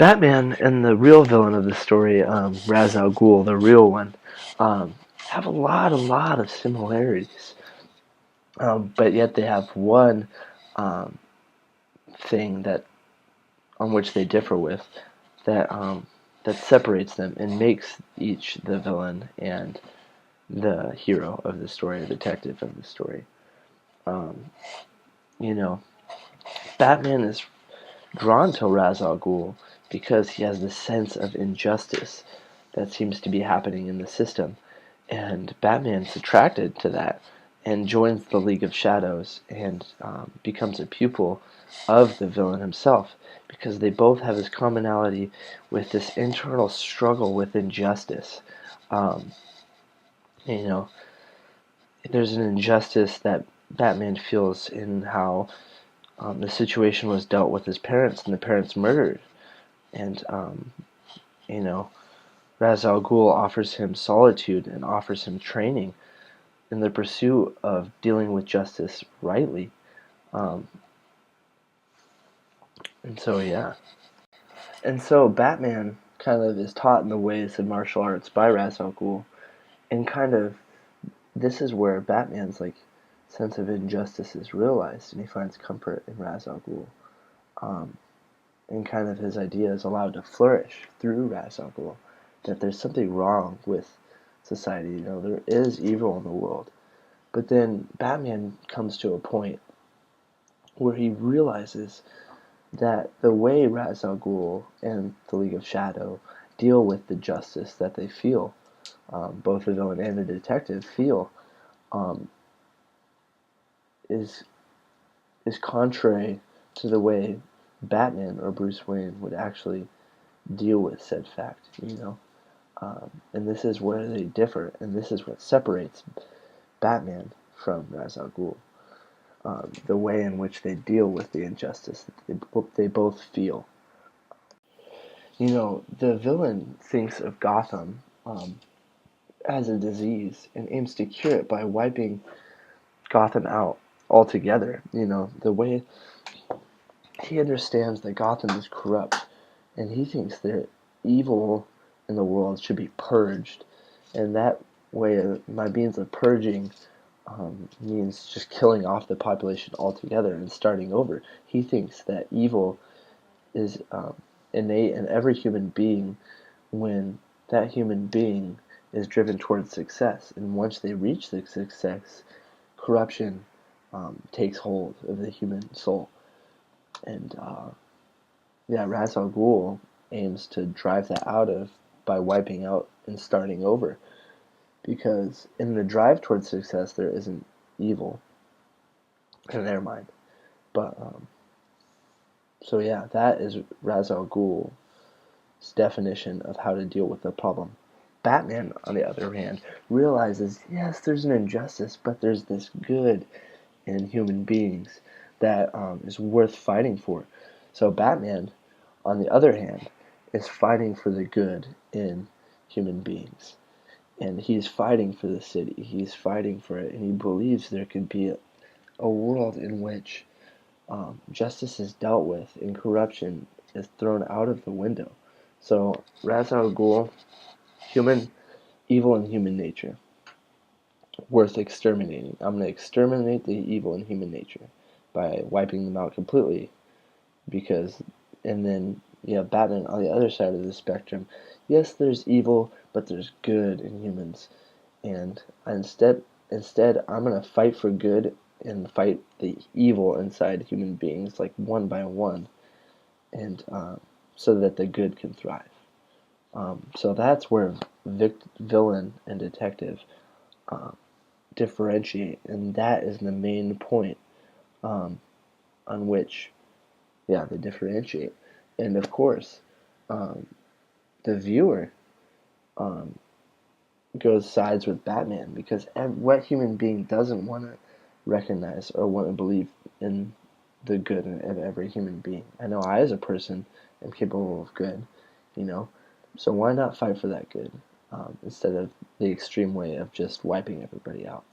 Batman and the real villain of the story, Ra's al Ghul, the real one, have a lot of similarities. But yet they have one um, thing that on which they differ with that separates them and makes each the villain and the hero of the story, the detective of the story. Um, you know, Batman is drawn to Ra's al Ghul because he has this sense of injustice that seems to be happening in the system, and Batman's attracted to that and joins the League of Shadows and becomes a pupil of the villain himself because they both have this commonality with this internal struggle with injustice. Um, you know, there's an injustice that Batman feels in how the situation was dealt with his parents and the parents murdered. And, you know, Ra's al Ghul offers him solitude and offers him training in the pursuit of dealing with justice rightly. Um, and so, yeah. And so Batman kind of is taught in the ways of martial arts by Ra's al Ghul. And kind of, this is where Batman's, like, sense of injustice is realized, and he finds comfort in Ra's al Ghul. Um, and kind of his idea is allowed to flourish through Ra's al Ghul. That there's something wrong with society. You know, there is evil in the world. But then Batman comes to a point where he realizes that the way Ra's al Ghul and the League of Shadow deal with the justice that they feel, both the villain and the detective feel, um, is is contrary to the way Batman or Bruce Wayne would actually deal with said fact. You know, and this is where they differ, and this is what separates Batman from Ra's al Ghul. The way in which they deal with the injustice that they both feel. You know, the villain thinks of Gotham as a disease and aims to cure it by wiping Gotham out altogether. You know, the way he understands that Gotham is corrupt and he thinks that evil in the world should be purged. And that way, by means of purging, means just killing off the population altogether and starting over. He thinks that evil is innate in every human being when that human being is driven towards success. And once they reach the success, corruption takes hold of the human soul. And yeah, Ra's al Ghul aims to drive that out of by wiping out and starting over. Because in the drive towards success, there isn't evil in their mind. But so yeah, that is Ra's al Ghul's definition of how to deal with the problem. Batman, on the other hand, realizes yes, there's an injustice, but there's this good in human beings that is worth fighting for. So Batman, on the other hand, is fighting for the good in human beings. And he's fighting for the city. He's fighting for it, and he believes there could be a world in which justice is dealt with and corruption is thrown out of the window. So Ra's al Ghul, human evil in human nature, worth exterminating. I'm going to exterminate the evil in human nature by wiping them out completely. Because, and then you have Batman on the other side of the spectrum. Yes, there's evil, but there's good in humans. And instead, I'm going to fight for good and fight the evil inside human beings, like one by one, and so that the good can thrive. So that's where villain and detective um, differentiate, and that is the main point um, on which, yeah, they differentiate. And of course, um, the viewer um, goes sides with Batman because what human being doesn't want to recognize or want to believe in the good of every human being? I know I, as a person, am capable of good, you know, so why not fight for that good instead of the extreme way of just wiping everybody out?